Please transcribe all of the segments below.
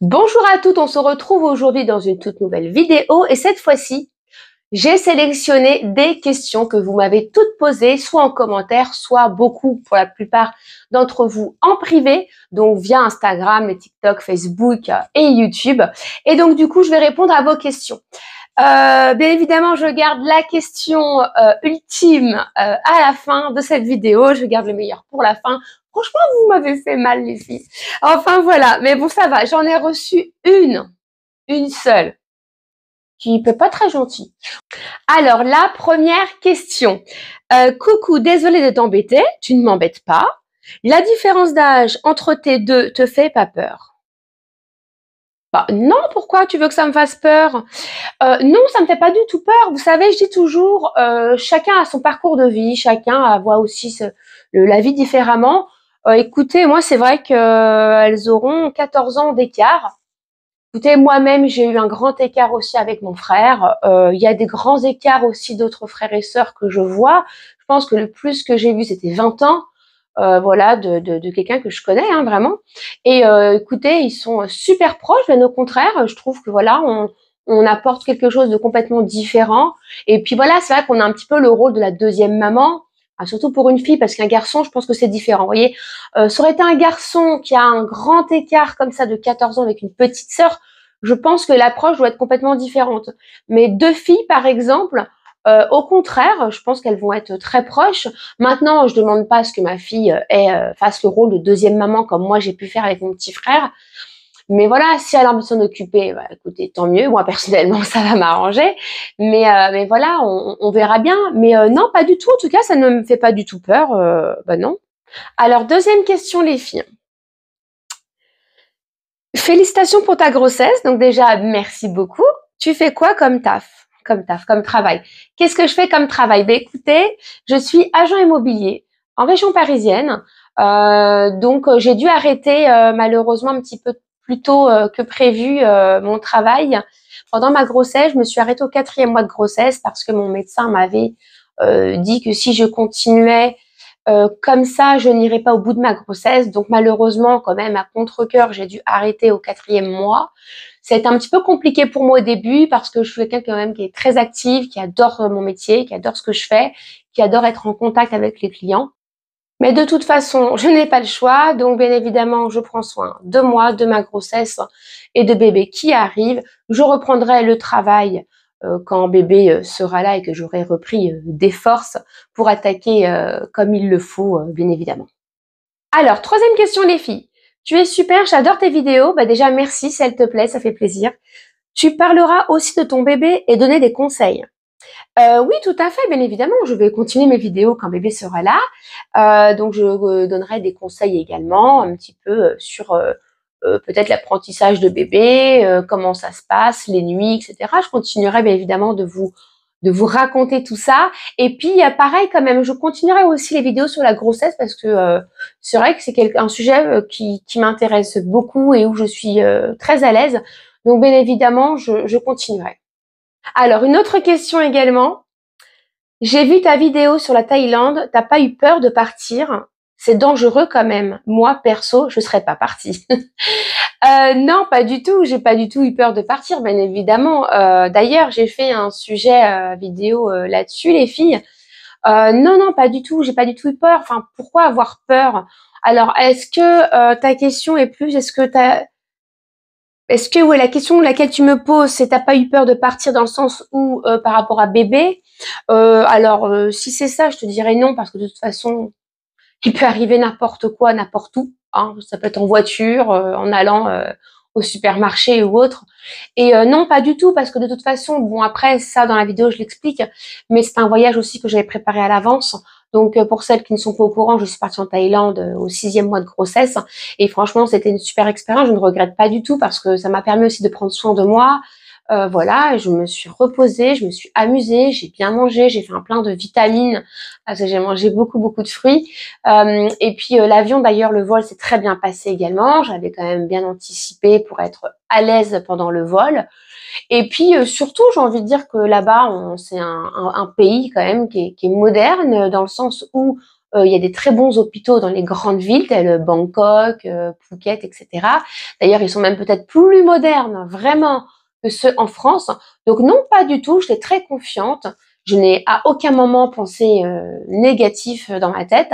Bonjour à toutes, on se retrouve aujourd'hui dans une toute nouvelle vidéo et cette fois-ci, j'ai sélectionné des questions que vous m'avez toutes posées, soit en commentaire, soit beaucoup pour la plupart d'entre vous en privé, donc via Instagram, les TikTok, Facebook et YouTube. Et donc du coup, je vais répondre à vos questions. Bien évidemment, je garde la question ultime à la fin de cette vidéo. Je garde le meilleur pour la fin. Franchement, vous m'avez fait mal, les filles. Enfin, voilà. Mais bon, ça va. J'en ai reçu une seule, qui peut pas très gentille. Alors, la première question. Coucou, désolée de t'embêter. Tu ne m'embêtes pas. La différence d'âge entre tes deux te fait pas peur? Bah, non, pourquoi tu veux que ça me fasse peur? Non, ça me fait pas du tout peur. Vous savez, je dis toujours, chacun a son parcours de vie, chacun voit aussi la vie différemment. Écoutez, moi, c'est vrai qu'elles auront 14 ans d'écart. Écoutez, moi-même, j'ai eu un grand écart aussi avec mon frère. Il y a des grands écarts aussi d'autres frères et sœurs que je vois. Je pense que le plus que j'ai vu, c'était 20 ans. Voilà, de quelqu'un que je connais, hein, vraiment. Et écoutez, ils sont super proches, mais au contraire, je trouve que voilà, on apporte quelque chose de complètement différent. Et puis voilà, c'est vrai qu'on a un petit peu le rôle de la deuxième maman, surtout pour une fille, parce qu'un garçon, je pense que c'est différent. Vous voyez, ça aurait été un garçon qui a un grand écart comme ça de 14 ans avec une petite sœur, je pense que l'approche doit être complètement différente. Mais deux filles, par exemple, au contraire, je pense qu'elles vont être très proches. Maintenant, je demande pas à ce que ma fille fasse le rôle de deuxième maman comme moi j'ai pu faire avec mon petit frère. Mais voilà, si elle a envie de s'en occuper, bah, écoutez, tant mieux. Moi, personnellement, ça va m'arranger. Mais voilà, on verra bien. Mais non, pas du tout. En tout cas, ça ne me fait pas du tout peur. Bah non. Alors, deuxième question, les filles. Félicitations pour ta grossesse. Donc déjà, merci beaucoup. Tu fais quoi comme taf? Comme travail. Qu'est-ce que je fais comme travail? Ben écoutez, je suis agent immobilier en région parisienne. Donc j'ai dû arrêter malheureusement un petit peu plus tôt que prévu mon travail. Pendant ma grossesse, je me suis arrêtée au 4e mois de grossesse parce que mon médecin m'avait dit que si je continuais comme ça, je n'irai pas au bout de ma grossesse. Donc malheureusement, quand même, à contre-cœur, j'ai dû arrêter au 4e mois. C'est un petit peu compliqué pour moi au début parce que je suis quelqu'un quand même qui est très active, qui adore mon métier, qui adore ce que je fais, qui adore être en contact avec les clients. Mais de toute façon, je n'ai pas le choix. Donc bien évidemment, je prends soin de moi, de ma grossesse et de bébé qui arrive. Je reprendrai le travail quand bébé sera là et que j'aurai repris des forces pour attaquer comme il le faut, bien évidemment. Alors, troisième question, les filles. Tu es super, j'adore tes vidéos. Bah déjà, merci si elle te plaît, ça fait plaisir. Tu parleras aussi de ton bébé et donner des conseils. Oui, tout à fait, bien évidemment. Je vais continuer mes vidéos quand bébé sera là. Donc, je donnerai des conseils également, un petit peu sur peut-être l'apprentissage de bébé, comment ça se passe, les nuits, etc. Je continuerai bien évidemment de vous raconter tout ça. Et puis, pareil quand même, je continuerai aussi les vidéos sur la grossesse parce que c'est vrai que c'est un sujet qui m'intéresse beaucoup et où je suis très à l'aise. Donc, bien évidemment, je continuerai. Alors, une autre question également. J'ai vu ta vidéo sur la Thaïlande, t'as pas eu peur de partir? C'est dangereux quand même. Moi, perso, je serais pas partie. Non, pas du tout. J'ai pas du tout eu peur de partir, bien évidemment. D'ailleurs, j'ai fait un sujet vidéo là-dessus, les filles. Non, non, pas du tout. J'ai pas du tout eu peur. Enfin, pourquoi avoir peur? Alors, est-ce que ta question est plus, est-ce que ouais, la question laquelle tu me poses, c'est t'as pas eu peur de partir dans le sens où par rapport à bébé? Alors, si c'est ça, je te dirais non parce que de toute façon, il peut arriver n'importe quoi, n'importe où. Hein. Ça peut être en voiture, en allant au supermarché ou autre. Et non, pas du tout, parce que de toute façon, bon après ça dans la vidéo je l'explique, mais c'est un voyage aussi que j'avais préparé à l'avance. Donc pour celles qui ne sont pas au courant, je suis partie en Thaïlande au 6e mois de grossesse et franchement c'était une super expérience. Je ne regrette pas du tout parce que ça m'a permis aussi de prendre soin de moi. Voilà, je me suis reposée, je me suis amusée, j'ai bien mangé, j'ai fait un plein de vitamines parce que j'ai mangé beaucoup beaucoup de fruits. Et puis l'avion d'ailleurs, le vol s'est très bien passé également. J'avais quand même bien anticipé pour être à l'aise pendant le vol. Et puis surtout, j'ai envie de dire que là-bas, c'est un pays quand même qui est moderne dans le sens où Il y a des très bons hôpitaux dans les grandes villes, telles Bangkok, Phuket, etc. D'ailleurs, ils sont même peut-être plus modernes, vraiment, que ceux en France. Donc non, pas du tout, j'étais très confiante. Je n'ai à aucun moment pensé négatif dans ma tête.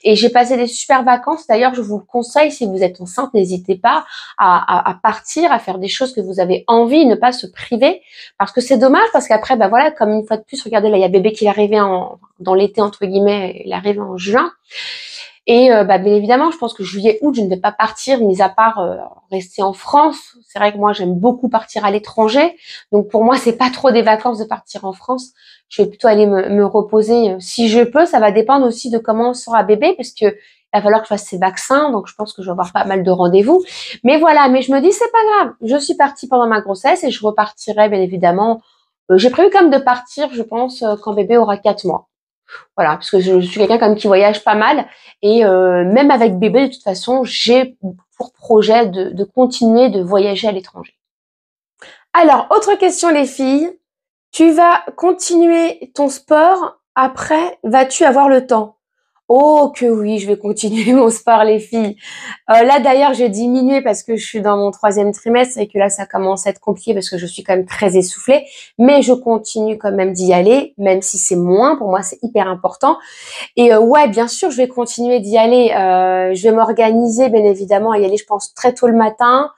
Et j'ai passé des super vacances. D'ailleurs, je vous le conseille, si vous êtes enceinte, n'hésitez pas à partir, à faire des choses que vous avez envie, ne pas se priver. Parce que c'est dommage, parce qu'après, bah voilà, comme une fois de plus, regardez, là, il y a bébé qui est arrivé dans l'été, entre guillemets, il est arrivé en juin. Et bah, bien évidemment, je pense que juillet, août, je ne vais pas partir, mis à part rester en France. C'est vrai que moi, j'aime beaucoup partir à l'étranger. Donc pour moi, c'est pas trop des vacances de partir en France. Je vais plutôt aller me reposer si je peux. Ça va dépendre aussi de comment sera bébé, parce que il va falloir que je fasse ses vaccins. Donc je pense que je vais avoir pas mal de rendez-vous. Mais voilà, mais je me dis, c'est pas grave. Je suis partie pendant ma grossesse et je repartirai bien évidemment. J'ai prévu quand même de partir, je pense, quand bébé aura 4 mois. Voilà, parce que je suis quelqu'un quand même qui voyage pas mal et même avec bébé, de toute façon, j'ai pour projet de continuer de voyager à l'étranger. Alors, autre question les filles, tu vas continuer ton sport, après vas-tu avoir le temps? Oh que oui, je vais continuer mon sport les filles. Là d'ailleurs, j'ai diminué parce que je suis dans mon 3e trimestre et que là ça commence à être compliqué parce que je suis quand même très essoufflée. Mais je continue quand même d'y aller, même si c'est moins. Pour moi, c'est hyper important. Et ouais, bien sûr, je vais continuer d'y aller. Je vais m'organiser, bien évidemment, à y aller, je pense, très tôt le matin.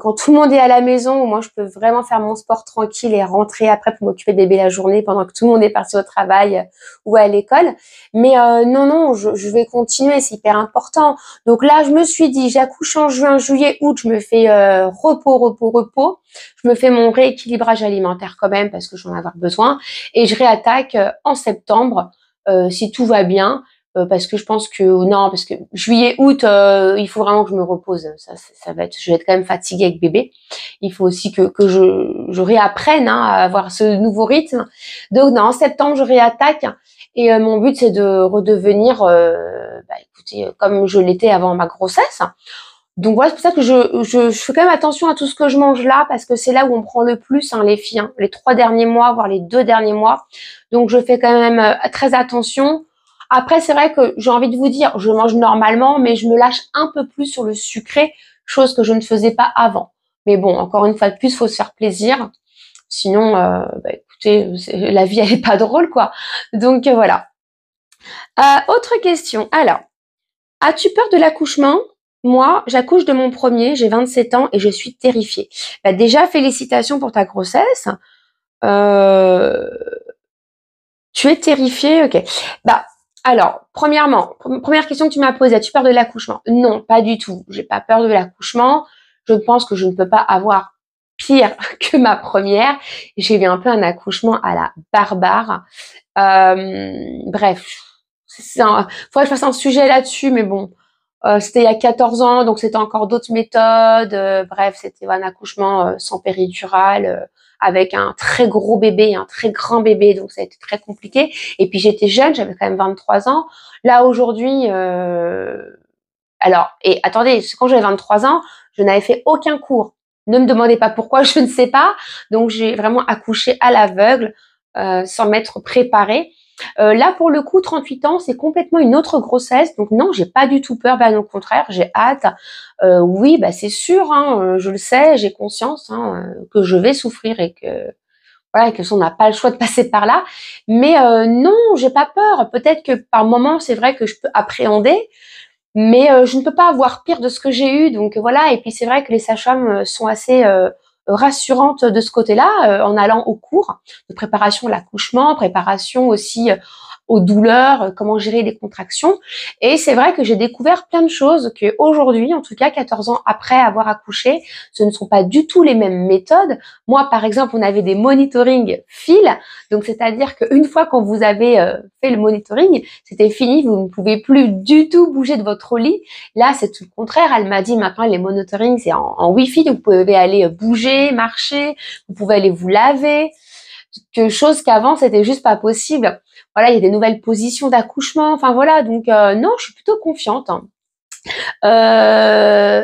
Quand tout le monde est à la maison, moi je peux vraiment faire mon sport tranquille et rentrer après pour m'occuper de bébé la journée pendant que tout le monde est parti au travail ou à l'école. Mais non, je vais continuer, c'est hyper important. Donc là, je me suis dit, j'accouche en juin, juillet, août, je me fais repos. Je me fais mon rééquilibrage alimentaire quand même parce que j'en ai avoir besoin. Et je réattaque en septembre si tout va bien. Parce que je pense que non, parce que juillet, août, il faut vraiment que je me repose. Ça va être, je vais être quand même fatiguée avec bébé. Il faut aussi que je réapprenne à avoir ce nouveau rythme. Donc non, en septembre, je réattaque. Et mon but, c'est de redevenir, bah, écoutez, comme je l'étais avant ma grossesse. Donc voilà, c'est pour ça que je fais quand même attention à tout ce que je mange là, parce que c'est là où on prend le plus, hein, les filles, hein, les 3 derniers mois, voire les 2 derniers mois. Donc je fais quand même très attention. Après, c'est vrai que j'ai envie de vous dire, je mange normalement, mais je me lâche un peu plus sur le sucré, chose que je ne faisais pas avant. Mais bon, encore une fois de plus, faut se faire plaisir. Sinon, bah, écoutez, la vie, elle est pas drôle, quoi. Donc voilà. Autre question. Alors, as-tu peur de l'accouchement? Moi, j'accouche de mon premier, j'ai 27 ans et je suis terrifiée. Bah, déjà, félicitations pour ta grossesse. Euh, Tu es terrifiée, ok. Bah, alors, premièrement, première question que tu m'as posée, as-tu peur de l'accouchement? Non, pas du tout. J'ai pas peur de l'accouchement. Je pense que je ne peux pas avoir pire que ma première. J'ai eu un peu un accouchement à la barbare. Bref, faudrait que je fasse un sujet là-dessus, mais bon, c'était il y a 14 ans, donc c'était encore d'autres méthodes. Bref, c'était un accouchement sans péridurale, avec un très gros bébé, un très grand bébé, donc ça a été très compliqué. Et puis j'étais jeune, j'avais quand même 23 ans. Là aujourd'hui, alors, et attendez, quand j'avais 23 ans, je n'avais fait aucun cours. Ne me demandez pas pourquoi, je ne sais pas. Donc j'ai vraiment accouché à l'aveugle, sans m'être préparée. Là, pour le coup, 38 ans, c'est complètement une autre grossesse. Donc non, j'ai pas du tout peur, bien au contraire, j'ai hâte. Oui, bah c'est sûr, hein, je le sais, j'ai conscience hein, que je vais souffrir et que voilà, que on n'a pas le choix de passer par là. Mais non, j'ai pas peur. Peut-être que par moment, c'est vrai que je peux appréhender, mais je ne peux pas avoir pire de ce que j'ai eu. Donc voilà. Et puis c'est vrai que les sages-femmes sont assez rassurantes de ce côté-là, en allant au cours de préparation à l'accouchement, préparation aussi aux douleurs, comment gérer les contractions. Et c'est vrai que j'ai découvert plein de choses que aujourd'hui, en tout cas 14 ans après avoir accouché, ce ne sont pas du tout les mêmes méthodes. Moi, par exemple, on avait des monitoring fil, donc c'est-à-dire qu'une fois qu'on vous avez fait le monitoring, c'était fini, vous ne pouvez plus du tout bouger de votre lit. Là, c'est tout le contraire. Elle m'a dit maintenant les monitorings c'est en Wi-Fi, donc vous pouvez aller bouger, marcher, vous pouvez aller vous laver. Que chose qu'avant c'était juste pas possible. Voilà, il y a des nouvelles positions d'accouchement. Enfin voilà, donc non, je suis plutôt confiante. Hein.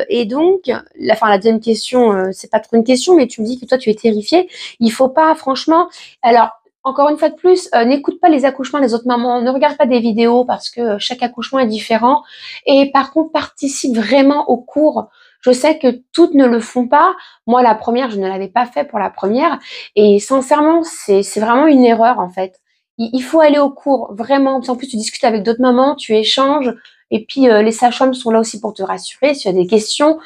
Et donc, la deuxième question, c'est pas trop une question, mais tu me dis que toi tu es terrifiée. Il faut pas, franchement. Alors, encore une fois de plus, n'écoute pas les accouchements des autres mamans, ne regarde pas des vidéos parce que chaque accouchement est différent. Et par contre, participe vraiment au cours. Je sais que toutes ne le font pas. Moi, la première, je ne l'avais pas fait pour la première. Et sincèrement, c'est vraiment une erreur en fait. Il faut aller au cours, vraiment. En plus, tu discutes avec d'autres mamans, tu échanges. Et puis, les sages-femmes sont là aussi pour te rassurer si tu as des questions.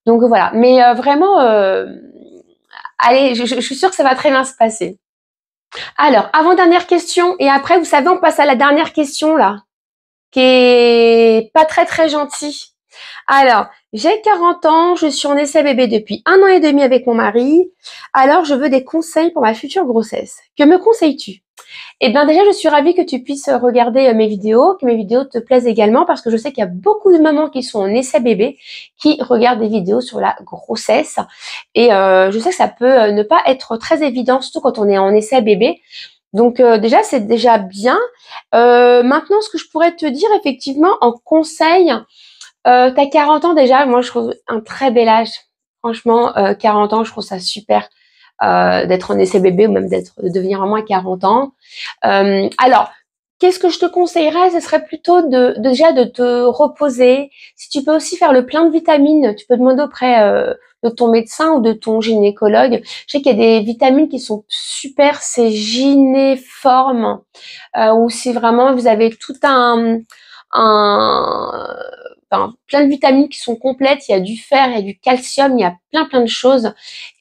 Donc voilà. Mais vraiment, allez, je suis sûre que ça va très bien se passer. Alors, avant-dernière question, et après, vous savez, on passe à la dernière question, là, qui est pas très très gentille. Alors, j'ai 40 ans, je suis en essai bébé depuis 1 an et demi avec mon mari. Alors, je veux des conseils pour ma future grossesse. Que me conseilles-tu? Eh bien déjà, je suis ravie que tu puisses regarder mes vidéos, que mes vidéos te plaisent également parce que je sais qu'il y a beaucoup de mamans qui sont en essai bébé qui regardent des vidéos sur la grossesse. Et je sais que ça peut ne pas être très évident, surtout quand on est en essai bébé. Donc déjà, c'est déjà bien. Maintenant, ce que je pourrais te dire effectivement en conseil, t'as 40 ans déjà, moi je trouve un très bel âge. Franchement, 40 ans, je trouve ça super d'être en essai bébé ou même de devenir maman à 40 ans. Alors, qu'est-ce que je te conseillerais? Ce serait plutôt déjà de te reposer. Si tu peux aussi faire le plein de vitamines, tu peux demander auprès de ton médecin ou de ton gynécologue. Je sais qu'il y a des vitamines qui sont super, c'est Gynéform, où c'est vraiment, vous avez tout enfin, plein de vitamines qui sont complètes, il y a du fer, il y a du calcium, il y a plein de choses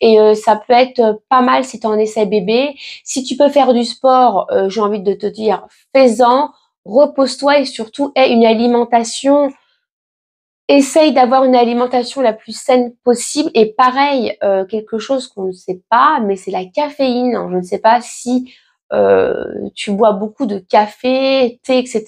et ça peut être pas mal si tu es en essai bébé. Si tu peux faire du sport, j'ai envie de te dire fais-en, repose-toi et surtout aie une alimentation. Essaye d'avoir une alimentation la plus saine possible et pareil, quelque chose qu'on ne sait pas, mais c'est la caféine. Je ne sais pas si tu bois beaucoup de café, thé, etc.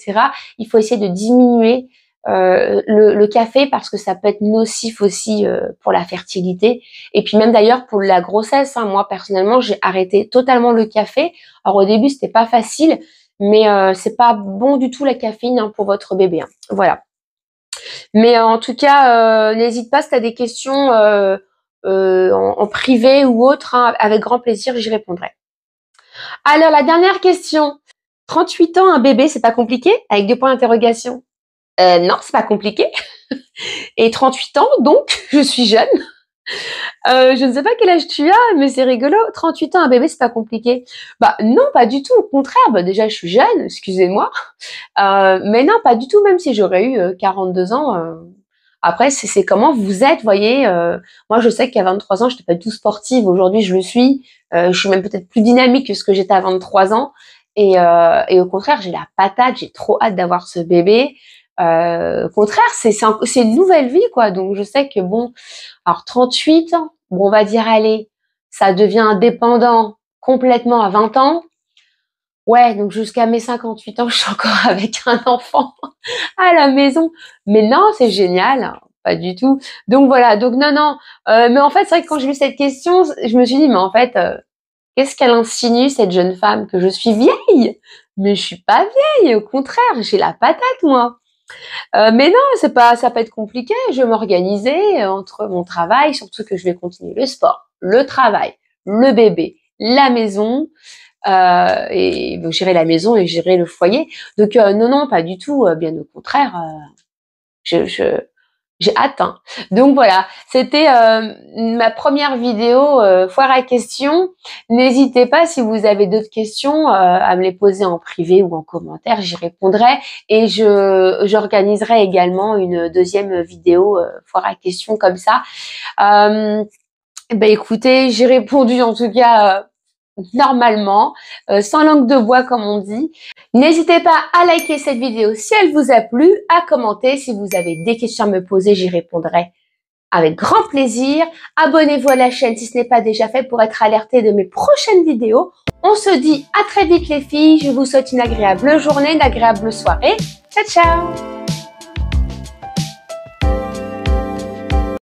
Il faut essayer de diminuer le café parce que ça peut être nocif aussi pour la fertilité. Et puis même d'ailleurs pour la grossesse, hein, moi personnellement, j'ai arrêté totalement le café. Alors au début, c'était pas facile, mais c'est pas bon du tout la caféine hein, pour votre bébé. Hein. Voilà. Mais en tout cas, n'hésite pas si tu as des questions en privé ou autre, hein, avec grand plaisir, j'y répondrai. Alors, la dernière question. 38 ans, un bébé, c'est pas compliqué? Avec deux points d'interrogation. Non, c'est pas compliqué. Et 38 ans, donc, je suis jeune. Je ne sais pas quel âge tu as, mais c'est rigolo. 38 ans, un bébé, c'est pas compliqué. Bah non, pas du tout. Au contraire, bah, déjà, je suis jeune, excusez-moi. Mais non, pas du tout, même si j'aurais eu 42 ans. Après, c'est comment vous êtes, voyez. Moi, je sais qu'à 23 ans, je n'étais pas du tout sportive. Aujourd'hui, je le suis. Je suis même peut-être plus dynamique que ce que j'étais à 23 ans. Et au contraire, j'ai la patate. J'ai trop hâte d'avoir ce bébé. Au contraire, c'est une nouvelle vie, quoi. Donc, je sais que bon, alors 38 ans, bon, on va dire, allez, ça devient indépendant complètement à 20 ans. Ouais, donc jusqu'à mes 58 ans, je suis encore avec un enfant à la maison. Mais non, c'est génial, hein, pas du tout. Donc voilà, donc non. Mais en fait, c'est vrai que quand j'ai vu cette question, je me suis dit, mais en fait, qu'est-ce qu'elle insinue, cette jeune femme, que je suis vieille? Mais je suis pas vieille, au contraire, j'ai la patate, moi. Mais non, ça peut être compliqué. Je vais m'organiser entre mon travail, surtout que je vais continuer le sport, le travail, le bébé, la maison. Et donc gérer la maison et gérer le foyer. Donc non, pas du tout, bien au contraire, j'ai hâte. Hein. Donc voilà, c'était ma première vidéo foire à questions. N'hésitez pas si vous avez d'autres questions à me les poser en privé ou en commentaire, j'y répondrai et j'organiserai également une deuxième vidéo foire à questions comme ça. Écoutez, j'ai répondu en tout cas normalement, sans langue de bois comme on dit. N'hésitez pas à liker cette vidéo si elle vous a plu, à commenter si vous avez des questions à me poser, j'y répondrai avec grand plaisir. Abonnez-vous à la chaîne si ce n'est pas déjà fait pour être alerté de mes prochaines vidéos. On se dit à très vite les filles, je vous souhaite une agréable journée, une agréable soirée. Ciao ciao!